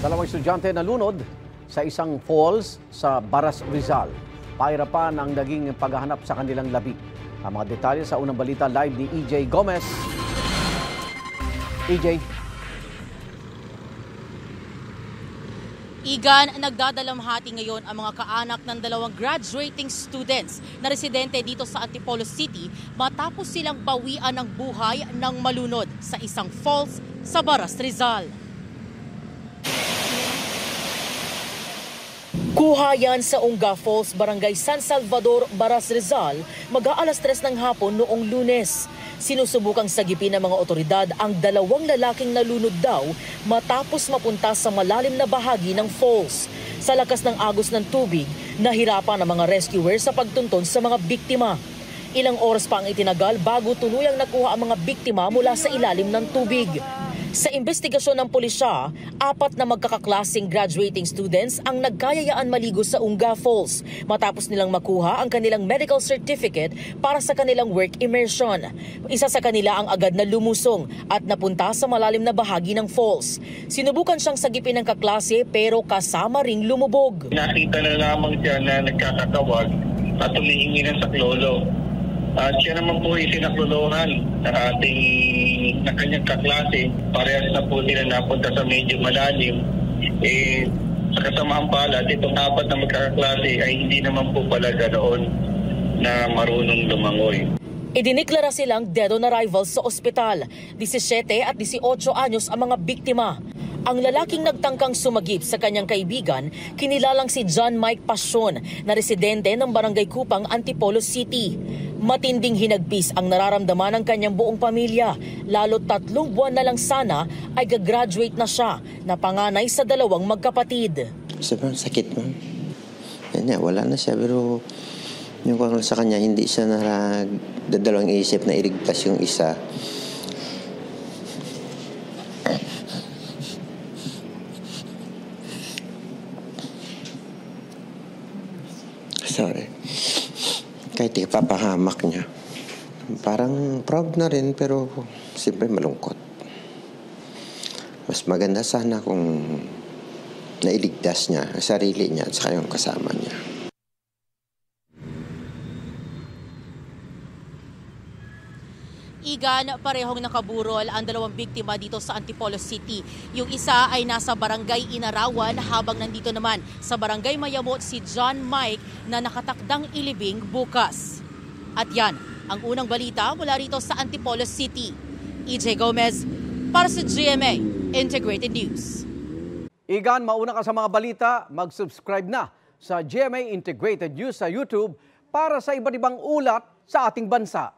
Dalawang estudyante nalunod sa isang falls sa Baras, Rizal. Pahirapan ang naging paghahanap sa kanilang labi. Ang mga detalye sa unang balita live ni EJ Gomez. EJ. Igan, nagdadalamhati ngayon ang mga kaanak ng dalawang graduating students na residente dito sa Antipolo City matapos silang bawian ng buhay ng malunod sa isang falls sa Baras, Rizal. Kuha yan sa Unga Falls, Barangay San Salvador, Baras, Rizal, mag-aalas 3 ng hapon noong Lunes. Sinusubukang sagipin ng mga otoridad ang dalawang lalaking nalunod daw matapos mapunta sa malalim na bahagi ng falls. Sa lakas ng agos ng tubig, nahirapan ang mga rescuers sa pagtunton sa mga biktima. Ilang oras pa ang itinagal bago tuluyang nakuha ang mga biktima mula sa ilalim ng tubig. Sa investigasyon ng pulisya, 4 na magkakaklaseng graduating students ang nagkayayaan maligo sa Unga Falls matapos nilang makuha ang kanilang medical certificate para sa kanilang work immersion. Isa sa kanila ang agad na lumusong at napunta sa malalim na bahagi ng falls. Sinubukan siyang sagipin ng kaklase pero kasama ring lumubog. Nakita na lamang siya na nagkakatawag at humihingi ng saklolo. At siya naman po isinaklolohan na kanyang kaklase. Parehas na po sila napunta sa medyo malalim. Sa kasamaang palad, itong 4 na magkakaklase ay hindi naman po pala ganoon na marunong lumangoy. Idiniklara silang dead on arrival sa ospital. 17 at 18 anyos ang mga biktima. Ang lalaking nagtangkang sumagip sa kanyang kaibigan, kinilalang si John Mike Passion na residente ng Barangay Kupang, Antipolo City. Matinding hinagpis ang nararamdaman ng kanyang buong pamilya, lalo 3 buwan na lang sana ay gagraduate na siya na panganay sa dalawang magkapatid. Sobrang sakit mo. Wala na siya pero yung kung sa kanya hindi siya dadalawang isip na iligtas yung isa. Sorry. Kahit ipapahamak niya. Parang proud na rin pero siyempre malungkot. Mas maganda sana kung nailigtas niya ang sarili niya at saka yung kasama niya. Igan, parehong nakaburol ang dalawang biktima dito sa Antipolo City. Yung isa ay nasa Barangay Inarawan habang nandito naman sa Barangay Mayamot si John Mike na nakatakdang ilibing bukas. At yan ang unang balita mula rito sa Antipolo City. EJ Gomez para sa GMA Integrated News. Igan, mauna ka sa mga balita, mag-subscribe na sa GMA Integrated News sa YouTube para sa iba't ibang ulat sa ating bansa.